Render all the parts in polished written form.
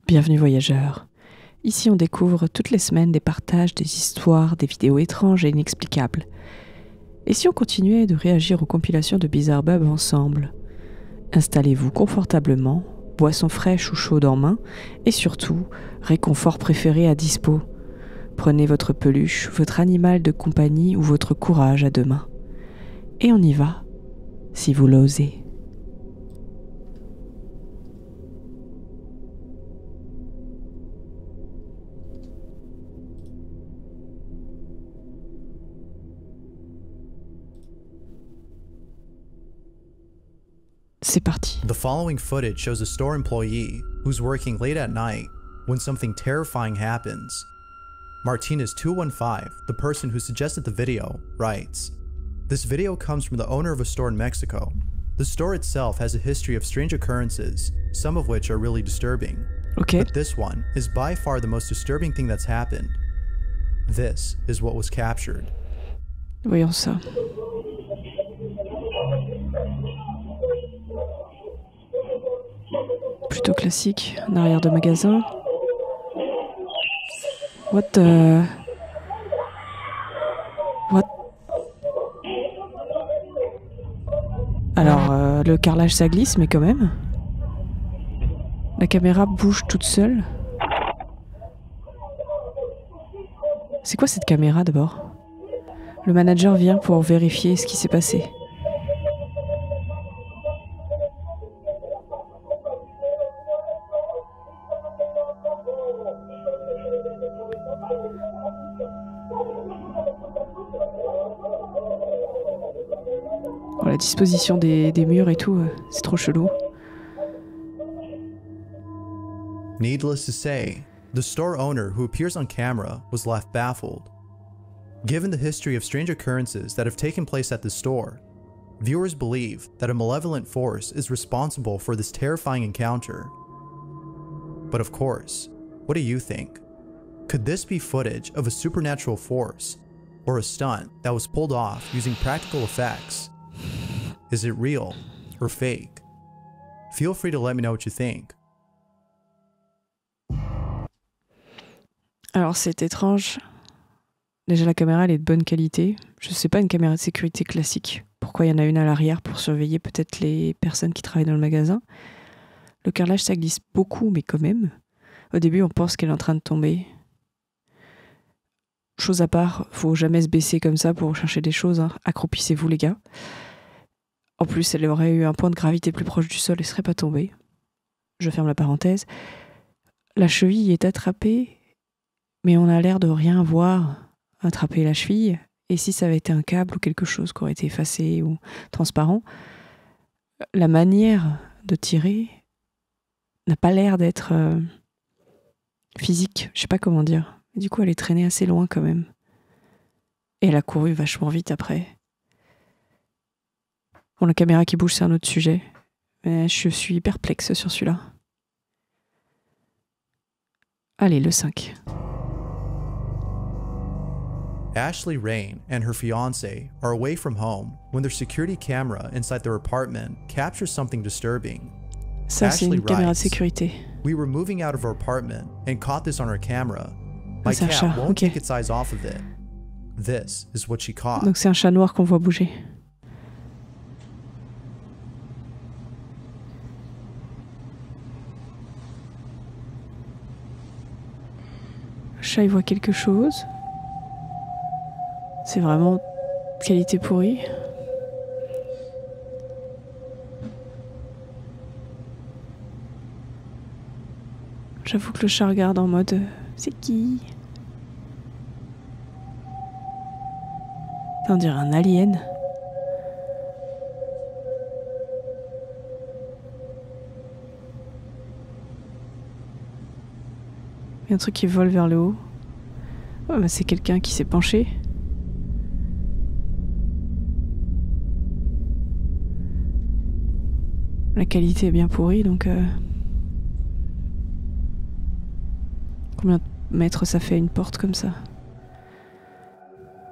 Bienvenue voyageurs. Ici on découvre toutes les semaines des partages, des histoires, des vidéos étranges et inexplicables. Et si on continuait de réagir aux compilations de BizarreBub ensemble? Installez-vous confortablement, boisson fraîche ou chaude en main, et surtout, réconfort préféré à dispo. Prenez votre peluche, votre animal de compagnie ou votre courage à deux mains. Et on y va, si vous l'osez. C'est parti. The following footage shows a store employee who's working late at night when something terrifying happens. Martinez215, the person who suggested the video, writes, "This video comes from the owner of a store in Mexico. The store itself has a history of strange occurrences, some of which are really disturbing. Ok. But this one is by far the most disturbing thing that's happened. This is what was captured." Voyons ça. Plutôt classique, un arrière de magasin. What the... What? Alors, le carrelage ça glisse, mais quand même. La caméra bouge toute seule. C'est quoi cette caméra d'abord? Le manager vient pour vérifier ce qui s'est passé. La disposition des murs et tout, c'est trop chelou. Needless to say, the store owner who appears on camera was left baffled. Given the history of strange occurrences that have taken place at the store, viewers believe that a malevolent force is responsible for this terrifying encounter. But of course, what do you think? Could this be footage of a supernatural force, or a stunt that was pulled off using practical effects? Is it real or fake? Feel free to let me know what you think. Alors c'est étrange. Déjà la caméra elle est de bonne qualité. Je sais pas, une caméra de sécurité classique. Pourquoi il y en a une à l'arrière pour surveiller peut-être les personnes qui travaillent dans le magasin? Le carrelage ça glisse beaucoup mais quand même. Au début on pense qu'elle est en train de tomber. Chose à part, faut jamais se baisser comme ça pour chercher des choses, hein. Accroupissez-vous les gars. En plus, elle aurait eu un point de gravité plus proche du sol et serait pas tombée. Je ferme la parenthèse. La cheville est attrapée, mais on a l'air de rien voir attraper la cheville. Et si ça avait été un câble ou quelque chose qui aurait été effacé ou transparent, la manière de tirer n'a pas l'air d'être physique. Je sais pas comment dire. Du coup, elle est traînée assez loin quand même. Et elle a couru vachement vite après. Bon, la caméra qui bouge, c'est un autre sujet. Mais je suis perplexe sur celui-là. Allez, le 5. Ashley Rain and her fiancé are away from home when their security camera inside their apartment captures something disturbing. Ça, c'est une caméra de writes, sécurité. "We were moving out of our apartment and caught this on our camera. My c'est un cat chat, won't ok. take its eyes off of it. This is what she caught." Donc c'est un chat noir qu'on voit bouger. Le chat, il voit quelque chose. C'est vraiment qualité pourrie. J'avoue que le chat regarde en mode c'est qui? On dirait un alien. Il y a un truc qui vole vers le haut. Oh, bah c'est quelqu'un qui s'est penché. La qualité est bien pourrie, donc... Combien de mètres ça fait une porte comme ça?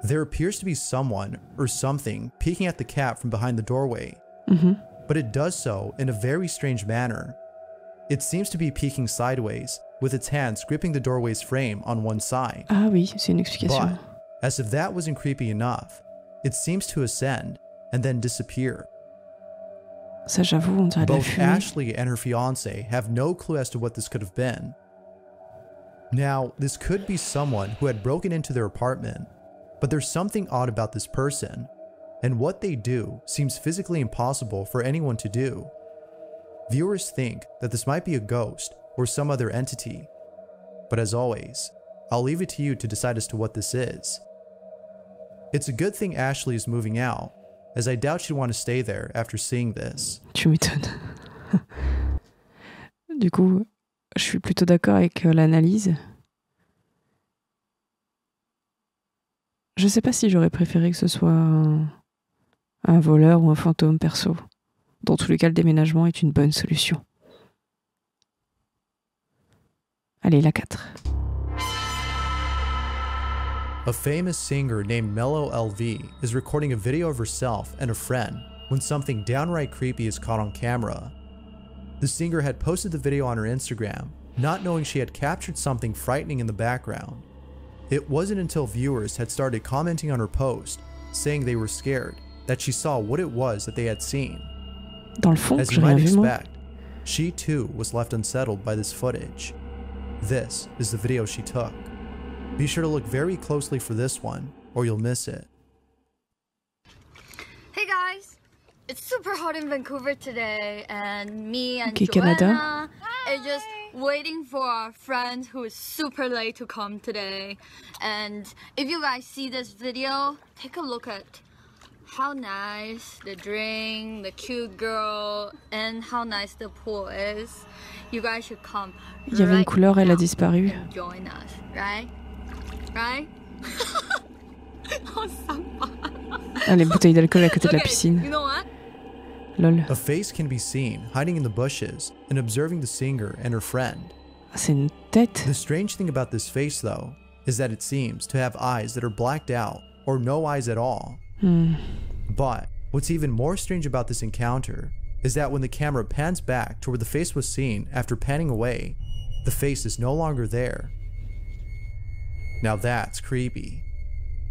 There appears to be someone or something peeking at the cat from behind the doorway. But it does so in a very strange manner. It seems to be peeking sideways, with its hands gripping the doorway's frame on one side. Ah oui, c'est une explication. But, as if that wasn't creepy enough, it seems to ascend and then disappear. Ça, j'avoue, on dirait de la Both fumée. Ashley and her fiancé have no clue as to what this could have been. Now, this could be someone who had broken into their apartment, but there's something odd about this person, and what they do seems physically impossible for anyone to do. Viewers think that this might be a ghost or some other entity, but as always, I'll leave it to you to decide as to what this is. It's a good thing Ashley is moving out, as I doubt she'd want to stay there after seeing this. Tu m'étonnes. Du coup, je suis plutôt d'accord avec l'analyse. Je sais pas si j'aurais préféré que ce soit un voleur ou un fantôme perso. Dans tous les cas, le déménagement est une bonne solution. Allez, la 4. A famous singer named Mello LV is recording a video of herself and a friend when something downright creepy is caught on camera. The singer had posted the video on her Instagram, not knowing she had captured something frightening in the background. It wasn't until viewers had started commenting on her post, saying they were scared, that she saw what it was that they had seen. Dans le fond, As j'ai you might rien vu, moi. expect, she too was left unsettled by this footage. This is the video she took. Be sure to look very closely for this one, or you'll miss it. Hey guys, it's super hot in Vancouver today, and me and Okay, Canada. Joanna are just waiting for our friend who is super late to come today. And if you guys see this video, take a look at how nice the drink, the cute girl, and how nice the pool is. You guys should come. Il y avait une couleur, elle a disparu. And join us, right? Right? Oh, sympa. Ah, les bouteilles d'alcool à côté de la Okay, piscine. you know what? Lol. A face can be seen hiding in the bushes and observing the singer and her friend. Ah, c'est une tête. The strange thing about this face, though, is that it seems to have eyes that are blacked out or no eyes at all. But what's even more strange about this encounter is that when the camera pans back to where the face was seen after panning away, the face is no longer there. Now that's creepy.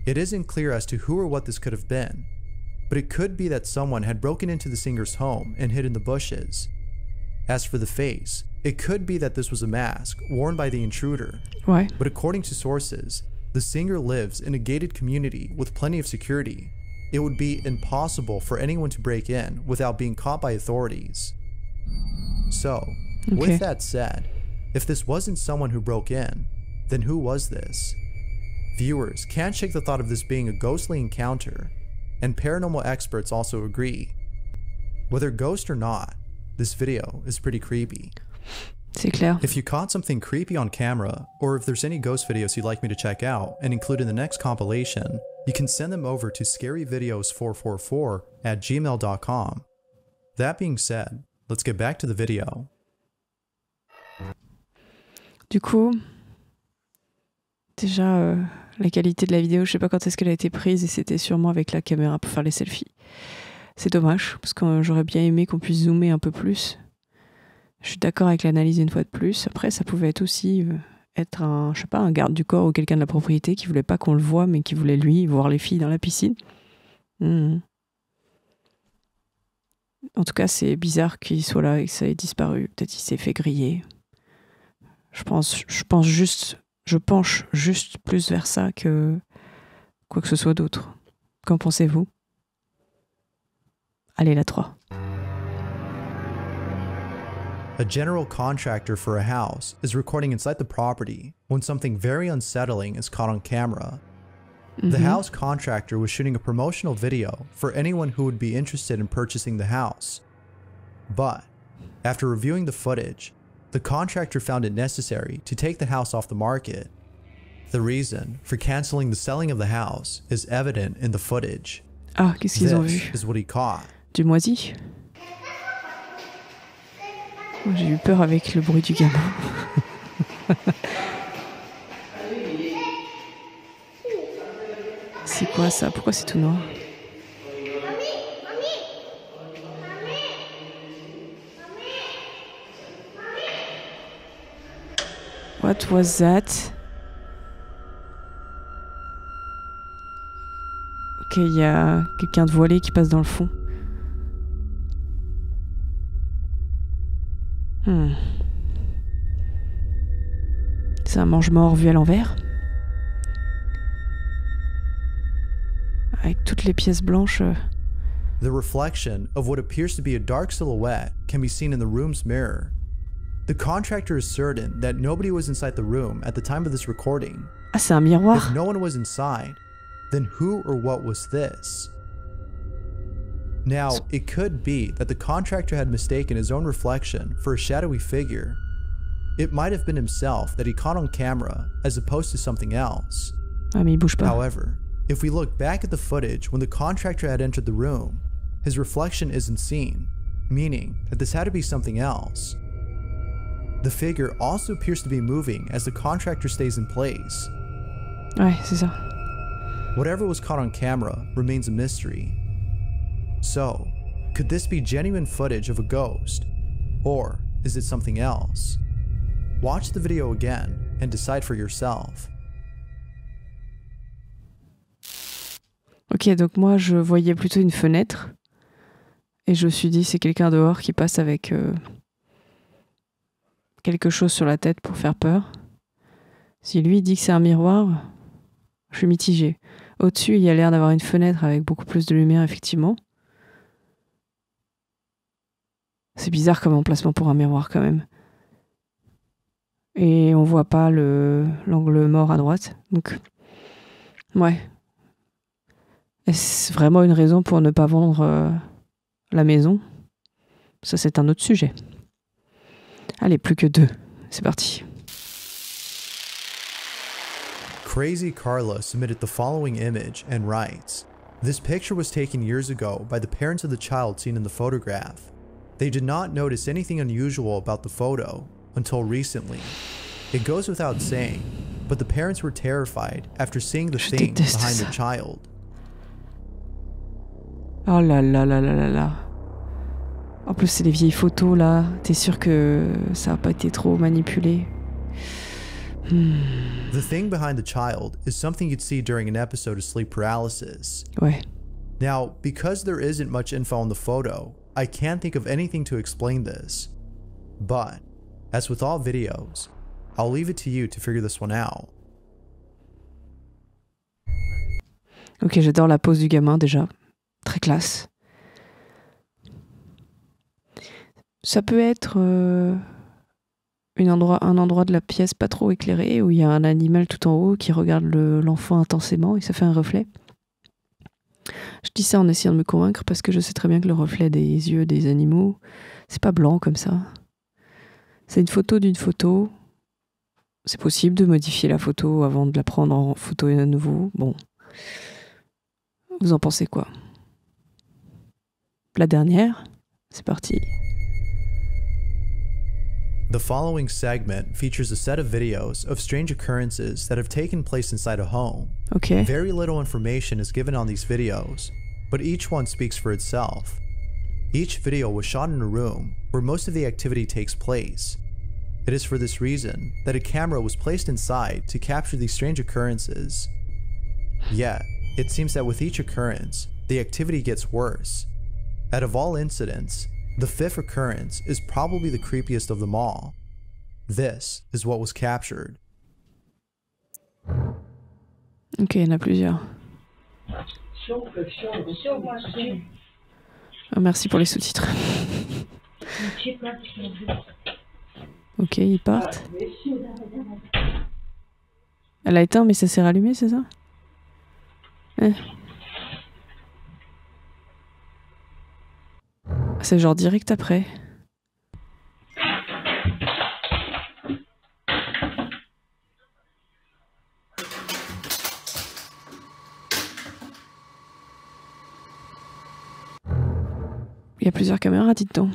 It isn't clear as to who or what this could have been, but it could be that someone had broken into the singer's home and hid in the bushes. As for the face, it could be that this was a mask worn by the intruder. Ouais. But according to sources, the singer lives in a gated community with plenty of security. It would be impossible for anyone to break in without being caught by authorities. So, with that said, if this wasn't someone who broke in, then who was this? Viewers can't shake the thought of this being a ghostly encounter, and paranormal experts also agree. Whether ghost or not, this video is pretty creepy. C'est clair. If you caught something creepy on camera, or if there's any ghost videos you'd like me to check out and include in the next compilation, you can send them over to scaryvideos444@gmail.com. That being said, let's get back to the video. Du coup, déjà, la qualité de la vidéo, je sais pas quand est-ce qu'elle a été prise et c'était sûrement avec la caméra pour faire les selfies. C'est dommage, parce que j'aurais bien aimé qu'on puisse zoomer un peu plus. Je suis d'accord avec l'analyse une fois de plus. Après, ça pouvait être aussi être un, je sais pas, un garde du corps ou quelqu'un de la propriété qui voulait pas qu'on le voie, mais qui voulait lui voir les filles dans la piscine. En tout cas, c'est bizarre qu'il soit là et que ça ait disparu. Peut-être qu'il s'est fait griller. Je penche juste plus vers ça que quoi que ce soit d'autre. Qu'en pensez-vous? Allez, la 3. A general contractor for a house is recording inside the property when something very unsettling is caught on camera. The house contractor was shooting a promotional video for anyone who would be interested in purchasing the house. But after reviewing the footage, the contractor found it necessary to take the house off the market. The reason for canceling the selling of the house is evident in the footage. Ah, qu'est-ce qu'ils ont This vu? is what he caught. Du moisi? J'ai eu peur avec le bruit du gamin. C'est quoi ça? Pourquoi c'est tout noir? What was that? Ok, il y a quelqu'un de voilé qui passe dans le fond. C'est un mange-mort vu à l'envers. Avec toutes les pièces blanches. The reflection of what appears to be a dark silhouette can be seen in the room's mirror. The contractor is certain that nobody was inside the room at the time of this recording. Ah, c'est un miroir. If no one was inside, then who or what was this? Now, it could be that the contractor had mistaken his own reflection for a shadowy figure. It might have been himself that he caught on camera as opposed to something else. Ah, mais il bouge pas. However, if we look back at the footage when the contractor had entered the room, his reflection isn't seen, meaning that this had to be something else. The figure also appears to be moving as the contractor stays in place. Ouais, c'est ça. Whatever was caught on camera remains a mystery. So, could this be genuine footage of a ghost? Or is it something else? Watch the video again and decide for yourself. Ok, donc moi je voyais plutôt une fenêtre. Et je me suis dit, c'est quelqu'un dehors qui passe avec quelque chose sur la tête pour faire peur. Si lui dit que c'est un miroir, je suis mitigée. Au-dessus, il y a l'air d'avoir une fenêtre avec beaucoup plus de lumière, effectivement. C'est bizarre comme emplacement pour un miroir, quand même. Et on voit pas l'angle mort à droite. Donc, ouais. Est-ce vraiment une raison pour ne pas vendre la maison? Ça, c'est un autre sujet. Allez, plus que 2. C'est parti. Crazy Carla submitted the following image and writes, "This picture was taken years ago by the parents of the child seen in the photograph. They did not notice anything unusual about the photo until recently. It goes without saying, but the parents were terrified after seeing the thing behind their child." Oh là là là là là là. En plus, c'est les vieilles photos là. T'es sûr que ça n'a pas été trop manipulé? The thing behind the child is something you'd see during an episode of sleep paralysis. Ouais. Now, because there isn't much info on the photo, I can't think of anything to explain this. But, as with all videos, I'll leave it to you to figure this one out. Ok, j'adore la pose du gamin déjà. Très classe. Ça peut être un endroit de la pièce pas trop éclairé où il y a un animal tout en haut qui regarde l'enfant intensément et ça fait un reflet. Je dis ça en essayant de me convaincre parce que je sais très bien que le reflet des yeux des animaux, c'est pas blanc comme ça. C'est une photo d'une photo. C'est possible de modifier la photo avant de la prendre en photo à nouveau. Bon. Vous en pensez quoi? La dernière, c'est parti. The following segment features a set of videos of strange occurrences that have taken place inside a home. Ok. Very little information is given on these videos, but each one speaks for itself. Each video was shot in a room where most of the activity takes place. It is for this reason that a camera was placed inside to capture these strange occurrences. Yet, it seems that with each occurrence, the activity gets worse. Out of all incidents, the 5th occurrence is probably the creepiest of them all. This is what was captured. Ok, il y en a plusieurs. Ah, merci pour les sous-titres. Ok, ils partent. Elle a éteint, mais ça s'est rallumé, c'est ça? C'est genre direct après. Il y a plusieurs caméras, dites donc.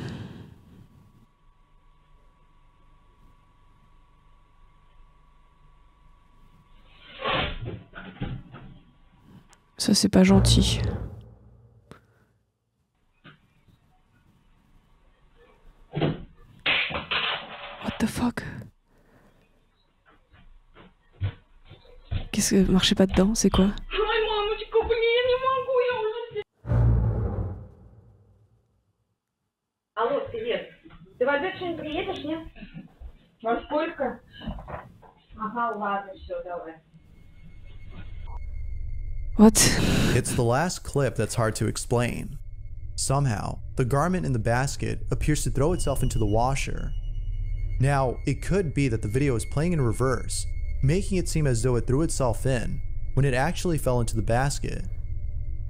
Ça, c'est pas gentil. What the fuck? Qu'est-ce que... Marchez pas dedans, c'est quoi? Ой, мамочка, блин, я не могу, я уже... Алло, привет. Ты в обед что-нибудь приедешь, нет? Во сколько? Ага, ладно, все, давай. What? It's the last clip that's hard to explain. Somehow, the garment in the basket appears to throw itself into the washer. Now, it could be that the video is playing in reverse, making it seem as though it threw itself in, when it actually fell into the basket.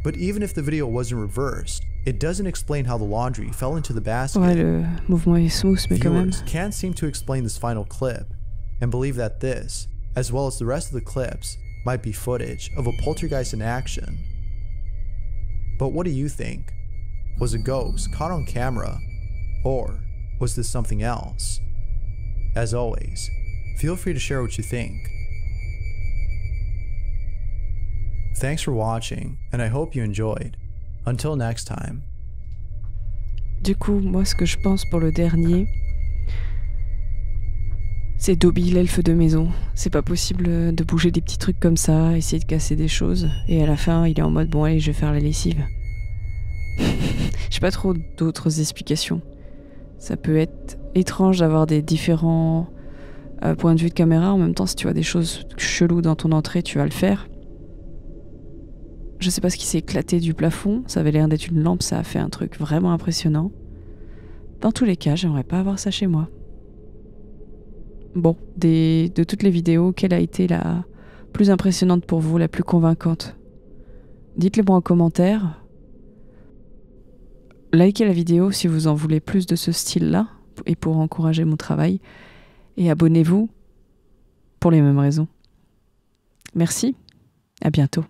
But even if the video wasn't reversed, it doesn't explain how the laundry fell into the basket. Ouais, le mouvement est smooth, mais quand même. Viewers can't seem to explain this final clip, and believe that this, as well as the rest of the clips, might be footage of a poltergeist in action. But what do you think? Was a ghost caught on camera? Or was this something else? As always, feel free to share what you think. Thanks for watching, and I hope you enjoyed. Until next time. Du coup, moi, ce que je pense pour le dernier, c'est Dobby, l'elfe de maison. C'est pas possible de bouger des petits trucs comme ça, essayer de casser des choses, et à la fin, il est en mode, bon allez, je vais faire la lessive. J'ai pas trop d'autres explications. Ça peut être étrange d'avoir des différents points de vue de caméra. En même temps, si tu vois des choses cheloues dans ton entrée, tu vas le faire. Je sais pas ce qui s'est éclaté du plafond. Ça avait l'air d'être une lampe. Ça a fait un truc vraiment impressionnant. Dans tous les cas, j'aimerais pas avoir ça chez moi. Bon, de toutes les vidéos, quelle a été la plus impressionnante pour vous, la plus convaincante? Dites-le moi en commentaire. Likez la vidéo si vous en voulez plus de ce style-là et pour encourager mon travail. Et abonnez-vous pour les mêmes raisons. Merci, à bientôt.